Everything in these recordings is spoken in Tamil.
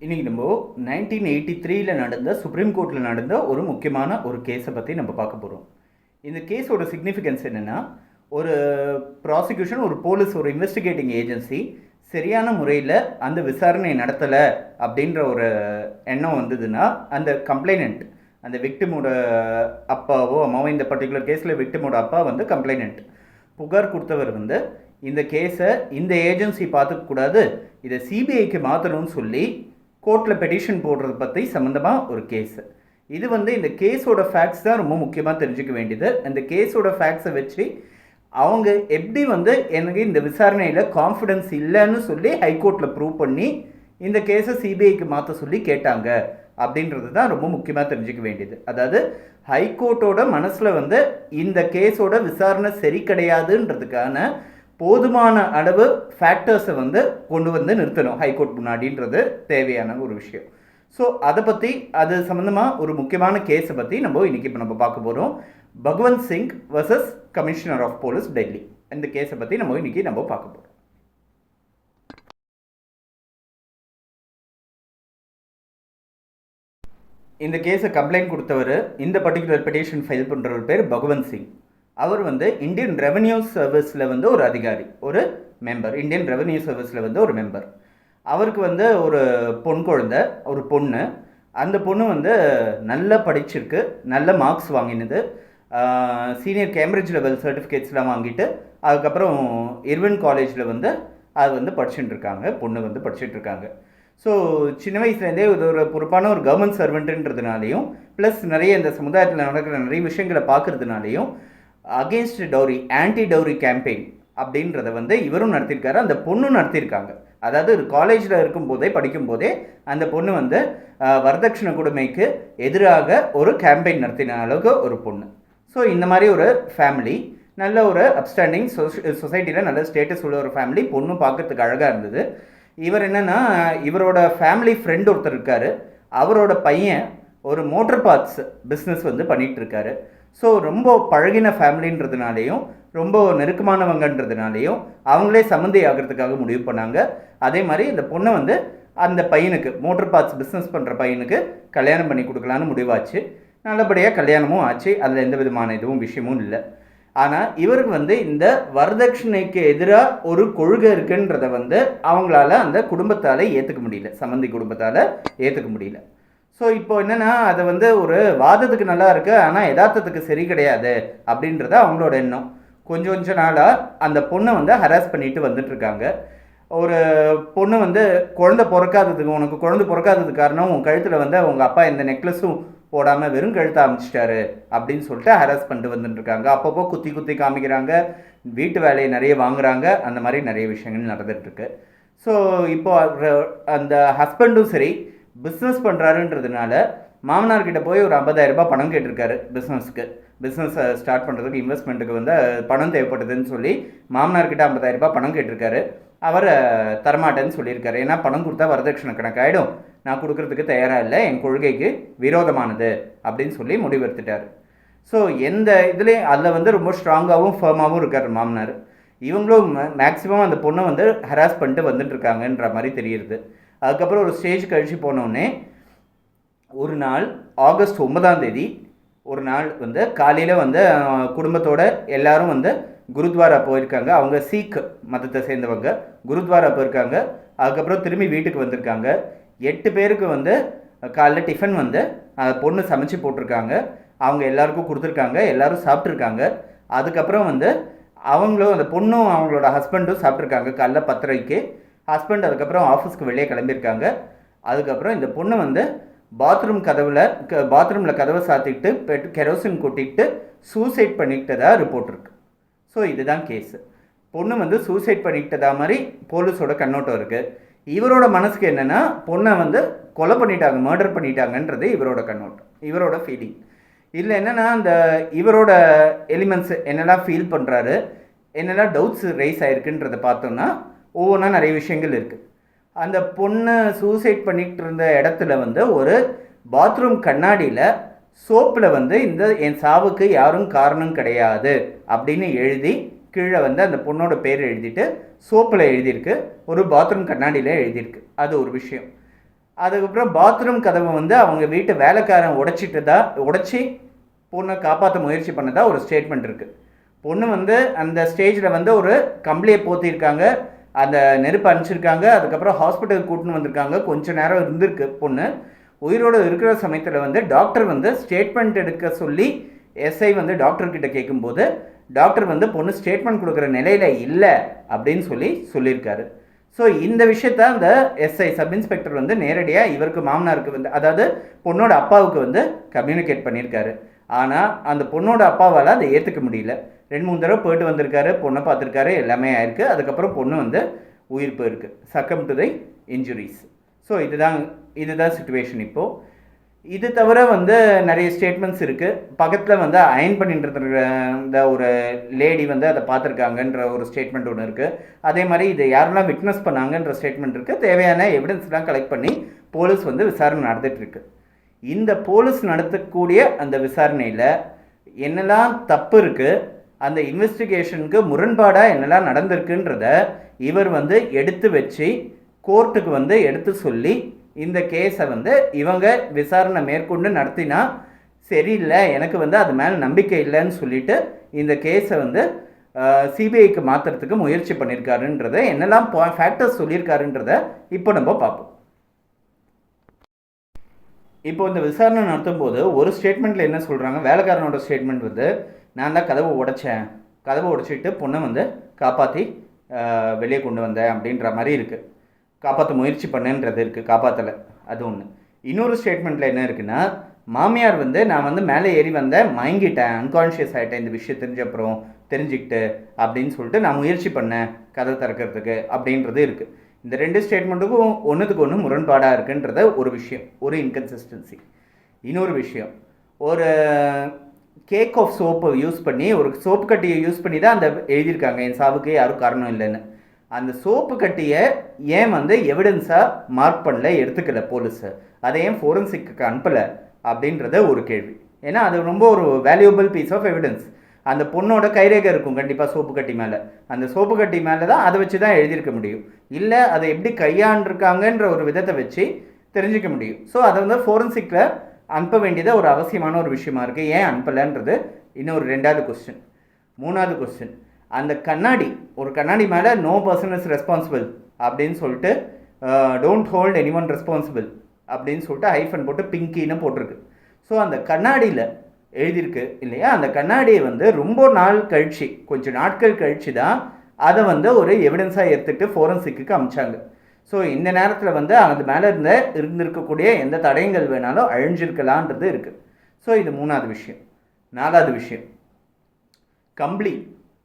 இன்றைக்கி நம்ம 1983 நடந்த சுப்ரீம் கோர்ட்டில் நடந்த ஒரு முக்கியமான ஒரு கேஸை பற்றி நம்ம பார்க்க போகிறோம். இந்த கேஸோட சிக்னிஃபிகன்ஸ் என்னென்னா, ஒரு ப்ராசிக்யூஷன், ஒரு போலீஸ், ஒரு இன்வெஸ்டிகேட்டிங் ஏஜென்சி சரியான முறையில் அந்த விசாரணை நடத்தலை அப்படின்ற ஒரு எண்ணம் வந்ததுன்னா, அந்த கம்ப்ளைனண்ட், அந்த விக்டிமோட அப்பாவோ அம்மாவோ, இந்த பர்டிகுலர் கேஸில் விக்டிமோட அப்பா வந்து கம்ப்ளைனண்ட், புகார் கொடுத்தவர் வந்து இந்த கேஸை இந்த ஏஜென்சி பார்த்துக்கூடாது, இதை சிபிஐக்கு மாற்றணும்னு சொல்லி கோர்ட்டில் பெட்டிஷன் போடுறது பற்றி சம்மந்தமாக ஒரு கேஸு. இது வந்து இந்த கேஸோட ஃபேக்ட்ஸ் தான் ரொம்ப முக்கியமாக தெரிஞ்சுக்க வேண்டியது. அந்த கேஸோட ஃபேக்ட்ஸை வச்சு அவங்க எப்படி வந்து எனக்கு இந்த விசாரணையில் கான்ஃபிடென்ஸ் இல்லைன்னு சொல்லி ஹைகோர்ட்டில் ப்ரூவ் பண்ணி இந்த கேஸை சிபிஐக்கு மாற்ற சொல்லி கேட்டாங்க அப்படின்றது தான் ரொம்ப முக்கியமாக தெரிஞ்சுக்க வேண்டியது. அதாவது ஹைகோர்ட்டோட மனசில் வந்து இந்த கேஸோட விசாரணை சரி கிடையாதுன்றதுக்கான போதுமான அளவு ஃபேக்டர்ஸை வந்து கொண்டு வந்து நிறுத்தணும் ஹைகோர்ட் முன்னாடின்றது தேவையான ஒரு விஷயம். ஸோ அதை பற்றி, அது சம்மந்தமாக ஒரு முக்கியமான கேஸை பற்றி இப்போ நம்ம பார்க்க போகிறோம். Bhagwant Singh versus commissioner of police, Delhi. இந்த கேஸை பற்றி நம்ம பார்க்க போகிறோம். இந்த கேஸை கம்ப்ளைண்ட் கொடுத்தவர், இந்த பர்டிகுலர் பெட்டிஷன் ஃபைல் பண்ணுறவர் பேர் பகவந்த் சிங். அவர் வந்து இந்தியன் ரெவன்யூ சர்வீஸில் வந்து ஒரு அதிகாரி, ஒரு மெம்பர், இந்தியன் ரெவன்யூ சர்வீஸில் வந்து ஒரு மெம்பர். அவருக்கு வந்து ஒரு பொன் குழந்தை, ஒரு பொண்ணு. அந்த பொண்ணு வந்து நல்லா படிச்சிருக்கு, நல்ல மார்க்ஸ் வாங்கினது, சீனியர் கேம்பிரிட்ஜ் லெவல் சர்டிஃபிகேட்ஸ்லாம் வாங்கிட்டு அதுக்கப்புறம் இர்வின் காலேஜில் வந்து அது வந்து படிச்சுட்டுருக்காங்க, பொண்ணு வந்து படிச்சுட்ருக்காங்க. ஸோ சின்ன வயசுலேருந்தே இது ஒரு பொறுப்பான ஒரு கவர்மெண்ட் சர்வெண்ட்டுன்றதுனாலையும், ப்ளஸ் நிறைய இந்த சமுதாயத்தில் நடக்கிற நிறைய விஷயங்களை பார்க்குறதுனாலையும் against dowry, anti dowry campaign அப்படின்றத வந்து இவரும் நடத்தியிருக்காரு, அந்த பொண்ணும் நடத்தியிருக்காங்க. அதாவது காலேஜில் இருக்கும்போதே, படிக்கும்போதே அந்த பொண்ணு வந்து வரதட்சணை கொடுமைக்கு எதிராக ஒரு கேம்பெயின் நடத்தின அளவுக்கு ஒரு பொண்ணு. ஸோ இந்த மாதிரி ஒரு ஃபேமிலி, நல்ல ஒரு அப்ஸ்டாண்டிங் சொசைட்டியில் நல்ல ஸ்டேட்டஸ் உள்ள ஒரு ஃபேமிலி. பொண்ணு பார்க்கறதுக்கு அழகாக இருந்தது. இவர் என்னென்னா, இவரோட ஃபேமிலி ஃப்ரெண்ட் ஒருத்தர் இருக்கார், அவரோட பையன் ஒரு மோட்டர் பார்ட்ஸ் பிஸ்னஸ் வந்து பண்ணிகிட்ருக்காரு. ஸோ ரொம்ப பழகின ஃபேமிலின்றதுனாலேயும் ரொம்ப நெருக்கமானவங்கன்றதுனாலேயும் அவங்களே சம்மந்தி ஆகிறதுக்காக முடிவு பண்ணாங்க. அதே மாதிரி இந்த பொண்ணை வந்து அந்த பையனுக்கு, மோட்டர் பார்ட்ஸ் பிஸ்னஸ் பண்ணுற பையனுக்கு கல்யாணம் பண்ணி கொடுக்கலான்னு முடிவாச்சு. நல்லபடியாக கல்யாணமும் ஆச்சு, அதில் எந்த விதமான விஷயமும் இல்லை. ஆனால் இவருக்கு வந்து இந்த வரதட்சணைக்கு எதிராக ஒரு கொள்கை இருக்குன்றதை வந்து அவங்களால அந்த குடும்பத்தால் ஏற்றுக்க முடியல, சம்மந்தி குடும்பத்தால் ஏற்றுக்க முடியல. ஸோ இப்போ என்னென்னா, அதை வந்து ஒரு வாதத்துக்கு நல்லா இருக்குது, ஆனால் யதார்த்தத்துக்கு சரி கிடையாது அப்படின்றத அவங்களோட எண்ணம். கொஞ்சம் நாளாக அந்த பொண்ணை வந்து ஹராஸ் பண்ணிட்டு வந்துட்டுருக்காங்க. ஒரு பொண்ணு வந்து குழந்தை பிறக்காததுக்கு, உனக்கு குழந்தை பிறக்காததுக்கு காரணம் உன் கழுத்தில் வந்து உங்கள் அப்பா எந்த நெக்லஸும் போடாமல் வெறும் கழுத்தை அமைச்சிட்டாரு அப்படின்னு சொல்லிட்டு ஹராஸ் பண்ணிட்டு வந்துட்டுருக்காங்க. அப்பப்போ குத்தி காமிக்கிறாங்க, வீட்டு வேலையை நிறைய வாங்குறாங்க, அந்த மாதிரி நிறைய விஷயங்கள் நடந்துகிட்ருக்கு. ஸோ இப்போ அந்த ஹஸ்பண்டும் சரி பிஸ்னஸ் பண்ணுறாருன்றதுனால மாமனார்கிட்ட போய் ஒரு 50,000 ரூபாய் பணம் கேட்டிருக்காரு. பிஸ்னஸ் ஸ்டார்ட் பண்ணுறதுக்கு, இன்வெஸ்ட்மெண்ட்டுக்கு வந்து பணம் தேவைப்படுதுன்னு சொல்லி மாமனார்கிட்ட 50,000 ரூபாய் பணம் கேட்டிருக்காரு. அவர் தரமாட்டேன்னு சொல்லியிருக்காரு. ஏன்னா பணம் கொடுத்தா வரதட்சணை கணக்காயிடும், நான் கொடுக்கறதுக்கு தயாராக இல்லை, என் கொள்கைக்கு விரோதமானது அப்படின்னு சொல்லி முடிவெடுத்துட்டார். ஸோ எந்த இதுலேயும் அதில் வந்து ரொம்ப ஸ்ட்ராங்காகவும் ஃபர்மாகவும் இருக்கார் மாமனார். இவங்களும் மேக்ஸிமம் அந்த பொண்ணை வந்து ஹராஸ் பண்ணிட்டு வந்துட்டுருக்காங்கன்ற மாதிரி தெரியுது. அதுக்கப்புறம் ஒரு ஸ்டேஜ் கழித்து போனோடனே ஒரு நாள் ஆகஸ்ட் 9 ஒரு நாள் வந்து காலையில் வந்து குடும்பத்தோடு எல்லோரும் வந்து குருத்வாரா போயிருக்காங்க. அவங்க சீக் மதத்தை சேர்ந்தவங்க, குருத்வாரா போயிருக்காங்க. அதுக்கப்புறம் திரும்பி வீட்டுக்கு வந்திருக்காங்க. 8 பேருக்கு வந்து காலைல டிஃபன் வந்து பொண்ணு சமைச்சு போட்டிருக்காங்க. அவங்க எல்லாருக்கும் கொடுத்துருக்காங்க, எல்லோரும் சாப்பிட்ருக்காங்க. அதுக்கப்புறம் வந்து அவங்களும், அந்த பொண்ணும் அவங்களோட ஹஸ்பண்டும் சாப்பிட்ருக்காங்க காலைல 10:30. ஹஸ்பண்ட் அதுக்கப்புறம் ஆஃபீஸ்க்கு வெளியே கிளம்பியிருக்காங்க. அதுக்கப்புறம் இந்த பொண்ணு வந்து பாத்ரூமில் கதவை சாத்திட்டு கெரோசின் கொட்டிட்டு சூசைட் பண்ணிக்கிட்டதா ரிப்போர்ட் இருக்குது. ஸோ இதுதான் கேஸு. பொண்ணு வந்து சூசைட் பண்ணிக்கிட்டதா மாதிரி போலீஸோட கண்ணோட்டம் இருக்குது. இவரோட மனசுக்கு என்னென்னா, பொண்ணை வந்து கொலை பண்ணிட்டாங்க, மர்டர் பண்ணிட்டாங்கன்றது இவரோட கண்ணோட்டம், இவரோட ஃபீலிங். இதில் என்னென்னா, அந்த இவரோட எலிமெண்ட்ஸ் என்னெல்லாம் ஃபீல் பண்ணுறாரு, என்னெல்லாம் டவுட்ஸ் ரைஸ் ஆகிருக்குன்றதை பார்த்தோன்னா ஒவ்வொன்றா நிறைய விஷயங்கள் இருக்குது. அந்த பொண்ணை சூசைட் பண்ணிகிட்டு இருந்த இடத்துல வந்து ஒரு பாத்ரூம் கண்ணாடியில் சோப்பில் வந்து இந்த என் சாவுக்கு யாரும் காரணம் கிடையாது அப்படின்னு எழுதி கீழே வந்து அந்த பொண்ணோட பேர் எழுதிட்டு சோப்பில் எழுதியிருக்கு, ஒரு பாத்ரூம் கண்ணாடியில் எழுதியிருக்கு. அது ஒரு விஷயம். அதுக்கப்புறம் பாத்ரூம் கதவை வந்து அவங்க வீட்டு வேலைக்காரன் உடைச்சி பொண்ணை காப்பாற்ற முயற்சி பண்ணதா ஒரு ஸ்டேட்மெண்ட் இருக்குது. பொண்ணு வந்து அந்த ஸ்டேஜில் வந்து ஒரு கம்பளியை போத்திருக்காங்க, அந்த நெருப்பு அனுப்பிச்சிருக்காங்க, அதுக்கப்புறம் ஹாஸ்பிட்டலுக்கு கூட்டின்னு வந்திருக்காங்க. கொஞ்சம் நேரம் இருந்திருக்கு பொண்ணு. உயிரோடு இருக்கிற சமயத்தில் வந்து டாக்டர் வந்து ஸ்டேட்மெண்ட் எடுக்க சொல்லி எஸ்ஐ வந்து டாக்டர்கிட்ட கேட்கும்போது டாக்டர் வந்து பொண்ணு ஸ்டேட்மெண்ட் கொடுக்குற நிலையில் இல்லை அப்படின்னு சொல்லியிருக்காரு. ஸோ இந்த விஷயத்த அந்த எஸ்ஐ சப் இன்ஸ்பெக்டர் வந்து நேரடியாக இவருக்கு மாமனாருக்கு வந்து, அதாவது பொண்ணோட அப்பாவுக்கு வந்து கம்யூனிகேட் பண்ணியிருக்காரு. ஆனால் அந்த பொண்ணோட அப்பாவால் அதை ஏற்றுக்க முடியல. 2-3 தடவை போயிட்டு வந்திருக்காரு, பொண்ணை பார்த்துருக்காரு, எல்லாமே ஆயிருக்கு. அதுக்கப்புறம் பொண்ணு வந்து உயிர் போயிருக்கு, succumb to thigh injuries. So இதுதான் சுச்சுவேஷன் இப்போது. இது தவிர வந்து நிறைய ஸ்டேட்மெண்ட்ஸ் இருக்குது. பக்கத்தில் வந்து அயன் பண்ணிட்டு இந்த ஒரு லேடி வந்து அதை பார்த்துருக்காங்கன்ற ஒரு ஸ்டேட்மெண்ட் ஒன்று இருக்குது. அதே மாதிரி இதை யாரெல்லாம் விட்னஸ் பண்ணாங்கன்ற ஸ்டேட்மெண்ட் இருக்குது. தேவையான எவிடன்ஸ்லாம் கலெக்ட் பண்ணி போலீஸ் வந்து விசாரணை நடந்துகிட்ருக்கு. இந்த போலீஸ் நடத்தக்கூடிய அந்த விசாரணையில் என்னெல்லாம் தப்பு இருக்குது, அந்த இன்வெஸ்டிகேஷனுக்கு முரண்பாடாக என்னெல்லாம் நடந்திருக்குன்றத இவர் வந்து எடுத்து வச்சு கோர்ட்டுக்கு வந்து எடுத்து சொல்லி இந்த கேஸை வந்து இவங்க விசாரணை மேற்கொண்டு நடத்தினா சரியில்லை, எனக்கு வந்து அது மேலே நம்பிக்கை இல்லைன்னு சொல்லிட்டு இந்த கேஸை வந்து சிபிஐக்கு மாற்றுறதுக்கு முயற்சி பண்ணியிருக்காருன்றத, என்னெல்லாம் ஃபேக்டர்ஸ் சொல்லியிருக்காருன்றத இப்போ நம்ம பார்ப்போம். இப்போ இந்த விசாரணை நடத்தும் போது ஒரு ஸ்டேட்மெண்ட்டில் என்ன சொல்கிறாங்க, வேலைக்காரனோட ஸ்டேட்மெண்ட் வந்து நான் தான் கதவை உடைச்சிட்டு பொண்ணை வந்து காப்பாற்றி வெளியே கொண்டு வந்தேன் அப்படின்ற மாதிரி இருக்குது. காப்பாற்ற முயற்சி பண்ணேன்றது இருக்குது, காப்பாற்றலை, அது ஒன்று. இன்னொரு ஸ்டேட்மெண்ட்டில் என்ன இருக்குன்னா, மாமியார் வந்து நான் வந்து மேலே ஏறி வந்தேன், மயங்கிட்டேன், அன்கான்ஷியஸ் ஆகிட்டேன் இந்த விஷயம் தெரிஞ்சுக்கிட்டு அப்படின்னு சொல்லிட்டு நான் முயற்சி பண்ணேன் கதை திறக்கிறதுக்கு அப்படின்றது இருக்குது. இந்த 2 ஸ்டேட்மெண்ட்டுக்கும் ஒன்றுத்துக்கு ஒன்று முரண்பாடாக இருக்குன்றத ஒரு விஷயம், ஒரு இன்கன்சிஸ்டன்சி. இன்னொரு விஷயம், ஒரு கேக் ஆஃப் சோப்பை யூஸ் பண்ணி, ஒரு சோப்பு கட்டியை யூஸ் பண்ணி தான் அந்த எழுதியிருக்காங்க என் சாவுக்கு யாரும் காரணம் இல்லைன்னு. அந்த சோப்பு கட்டியை ஏன் வந்து எவிடன்ஸாக மார்க் பண்ணல, எடுத்துக்கல போலீஸு, அதை ஏன் ஃபோரன்சிக்கு அனுப்பலை அப்படின்றத ஒரு கேள்வி. ஏன்னா அது ரொம்ப ஒரு வேல்யூபிள் பீஸ் ஆஃப் எவிடன்ஸ். அந்த பொண்ணோட கைரேகை இருக்கும் கண்டிப்பாக சோப்பு கட்டி மேலே, அந்த சோப்பு கட்டி மேலே தான் அதை வச்சு தான் எழுதியிருக்க முடியும், இல்லை அதை எப்படி கையாண்டிருக்காங்கன்ற ஒரு விதத்தை வச்சு தெரிஞ்சிக்க முடியும். ஸோ அதை வந்து ஃபோரன்சிக்கில் அனுப்ப வேண்டியது ஒரு அவசியமான ஒரு விஷயமா இருக்குது. ஏன் அனுப்பலைன்றது இன்னொரு 2வது கொஸ்டின். 3வது கொஸ்டின், அந்த ஒரு கண்ணாடி மேலே நோ பர்சன் இஸ் ரெஸ்பான்சிபிள் அப்படின்னு சொல்லிட்டு don't hold any one responsible அப்படின்னு சொல்லிட்டு ஹைஃபன் போட்டு பிங்கின்னு போட்டிருக்கு. ஸோ அந்த கண்ணாடியில் எழுதியிருக்கு இல்லையா, அந்த கண்ணாடியை வந்து ரொம்ப கொஞ்சம் நாட்கள் கழித்து தான் அதை வந்து ஒரு எவிடன்ஸாக எடுத்துகிட்டு ஃபோரன்சிக்கு அமிச்சாங்க. ஸோ இந்த நேரத்தில் வந்து அது மேலே இருந்திருக்கக்கூடிய எந்த தடயங்கள் வேணாலும் அழிஞ்சிருக்கலான்றது இருக்குது. ஸோ இது 3வது விஷயம். 4வது விஷயம்,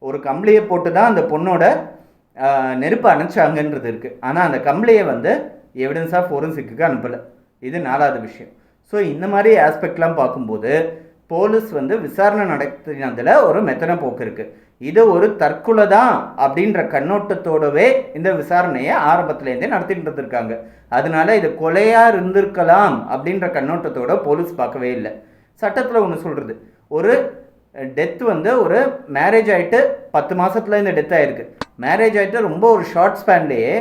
ஒரு கம்பளியை போட்டு தான் அந்த பொண்ணோட நெருப்பு அணைச்சாங்கன்றது இருக்குது. ஆனால் அந்த கம்பளியை வந்து எவிடன்ஸாக ஃபோரன்சிக்கு அனுப்பலை. இது 4வது விஷயம். ஸோ இந்த மாதிரி ஆஸ்பெக்ட்லாம் பார்க்கும்போது போலீஸ் வந்து விசாரணை நடத்தினதில் ஒரு மெத்தனை போக்கு இருக்குது. இது ஒரு தற்கொலை தான் அப்படின்ற கண்ணோட்டத்தோடவே இந்த விசாரணையை ஆரம்பத்துலேருந்தே நடத்திட்டு இருக்காங்க. அதனால இது கொலையாக இருந்திருக்கலாம் அப்படின்ற கண்ணோட்டத்தோட போலீஸ் பார்க்கவே இல்லை. சட்டத்தில் ஒன்று சொல்கிறது, ஒரு டெத் வந்து ஒரு மேரேஜ் ஆகிட்டு 10 மாதத்தில் இந்த டெத் ஆகிருக்கு. மேரேஜ் ஆகிட்டு ரொம்ப ஒரு ஷார்ட் ஸ்பேன்லேயே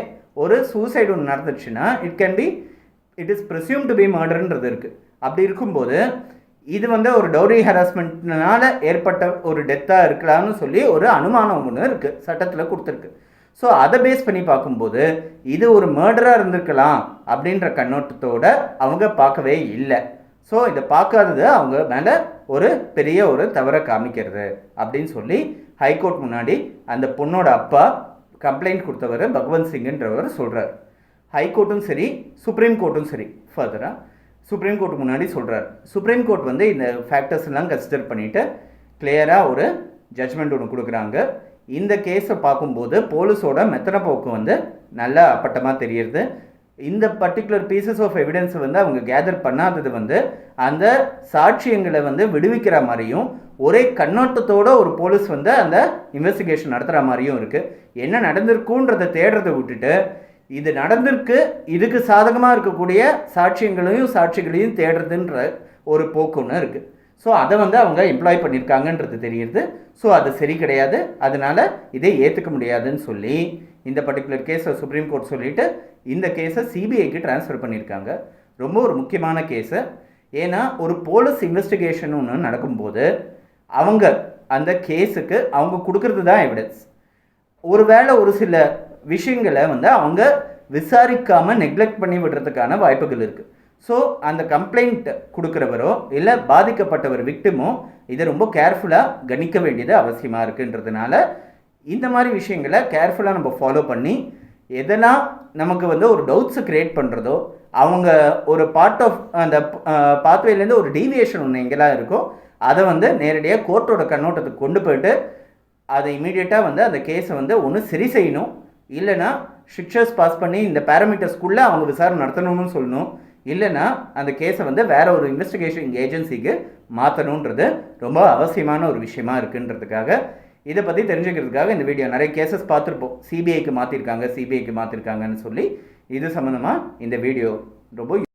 ஒரு சூசைடு ஒன்று நடந்துச்சுன்னா it is presume to be மர்டர்ன்றது இருக்குது. அப்படி இருக்கும்போது இது வந்து ஒரு டவுரி ஹராஸ்மெண்ட்னால ஏற்பட்ட ஒரு டெத்தாக இருக்கலாம்னு சொல்லி ஒரு அனுமானம் ஒன்று இருக்குது, சட்டத்தில் கொடுத்துருக்கு. ஸோ அதை பேஸ் பண்ணி பார்க்கும்போது இது ஒரு மர்டராக இருந்திருக்கலாம் அப்படின்ற கண்ணோட்டத்தோடு அவங்க பார்க்கவே இல்லை. ஸோ இதை பார்க்காதது அவங்க மேலே ஒரு பெரிய ஒரு தவறை காமிக்கிறது அப்படின்னு சொல்லி ஹைகோர்ட் முன்னாடி அந்த பொண்ணோட அப்பா கம்ப்ளைண்ட் கொடுத்தவர் பகவந்த் சிங்குன்றவர் சொல்கிறார். ஹைகோர்ட்டும் சரி, சுப்ரீம் கோர்ட்டும் சரி, ஃபர்தராக சுப்ரீம் கோர்ட் முன்னாடி சொல்கிறார். சுப்ரீம் கோர்ட் வந்து இந்த ஃபேக்டர்ஸ் எல்லாம் கன்சிடர் பண்ணிவிட்டு கிளியராக ஒரு ஜட்ஜ்மெண்ட் ஒன்று கொடுக்குறாங்க. இந்த கேஸை பார்க்கும்போது போலீஸோட மெத்தன போக்கு வந்து நல்லா அப்பட்டமாக தெரியுது. இந்த பர்டிகுலர் பீசஸ் ஆஃப் எவிடன்ஸை வந்து அவங்க கேதர் பண்ணாதது வந்து அந்த சாட்சியங்களை வந்து விடுவிக்கிற மாதிரியும் ஒரே கண்ணோட்டத்தோடு ஒரு போலீஸ் வந்து அந்த இன்வெஸ்டிகேஷன் நடத்துகிற மாதிரியும் இருக்குது. என்ன நடந்திருக்குன்றதை தேடுறதை விட்டுட்டு இது நடந்திருக்கு, இதுக்கு சாதகமாக இருக்கக்கூடிய சாட்சிகளையும் தேடுறதுன்ற ஒரு போக்கு ஒன்று இருக்குது. ஸோ அதை வந்து அவங்க எம்ப்ளாய் பண்ணியிருக்காங்கன்றது தெரியுது. ஸோ அது சரி கிடையாது, அதனால் இதை ஏற்றுக்க முடியாதுன்னு சொல்லி இந்த பர்டிகுலர் கேஸை சுப்ரீம் கோர்ட் சொல்லிவிட்டு இந்த கேஸை சிபிஐக்கு ட்ரான்ஸ்ஃபர் பண்ணியிருக்காங்க. ரொம்ப ஒரு முக்கியமான கேஸு. ஏன்னா ஒரு போலீஸ் இன்வெஸ்டிகேஷன் ஒன்று நடக்கும்போது அவங்க அந்த கேஸுக்கு அவங்க கொடுக்கறது தான் எவிடன்ஸ். ஒருவேளை ஒரு சில விஷயங்களை வந்து அவங்க விசாரிக்காமல் நெக்லெக்ட் பண்ணி விடுறதுக்கான வாய்ப்புகள் இருக்குது. ஸோ அந்த கம்ப்ளைண்ட் கொடுக்குறவரோ இல்லை பாதிக்கப்பட்டவர் விக்டிமோ இதை ரொம்ப கேர்ஃபுல்லாக கணிக்க வேண்டியது அவசியமாக இருக்குன்றதுனால இந்த மாதிரி விஷயங்களை கேர்ஃபுல்லாக நம்ம ஃபாலோ பண்ணி எதெல்லாம் நமக்கு வந்து ஒரு டவுட்ஸை க்ரியேட் பண்ணுறதோ அவங்க ஒரு பார்ட் ஆஃப் அந்த பாத்வேலேருந்து ஒரு டீவியேஷன் ஒன்று எங்கெல்லாம் இருக்கோ அதை வந்து நேரடியாக கோர்ட்டோட கண்ணோட்டத்துக்கு கொண்டு போயிட்டு அதை இமீடியட்டாக வந்து அந்த கேஸை வந்து ஒன்று சரி செய்யணும், இல்லைனா ஸ்ட்ரிக்சர்ஸ் பாஸ் பண்ணி இந்த பேராமீட்டர்ஸ்குள்ளே அவங்க விசாரணை நடத்தணும்னு சொல்லணும், இல்லைனா அந்த கேஸை வந்து வேறு ஒரு இன்வெஸ்டிகேஷன் ஏஜென்சிக்கு மாற்றணுன்றது ரொம்ப அவசியமான ஒரு விஷயமா இருக்குன்றதுக்காக இதை பற்றி தெரிஞ்சுக்கிறதுக்காக இந்த வீடியோ. நிறைய கேசஸ் பார்த்துருப்போம், சிபிஐக்கு மாற்றிருக்காங்கன்னு சொல்லி இது சம்மந்தமாக இந்த வீடியோ ரொம்ப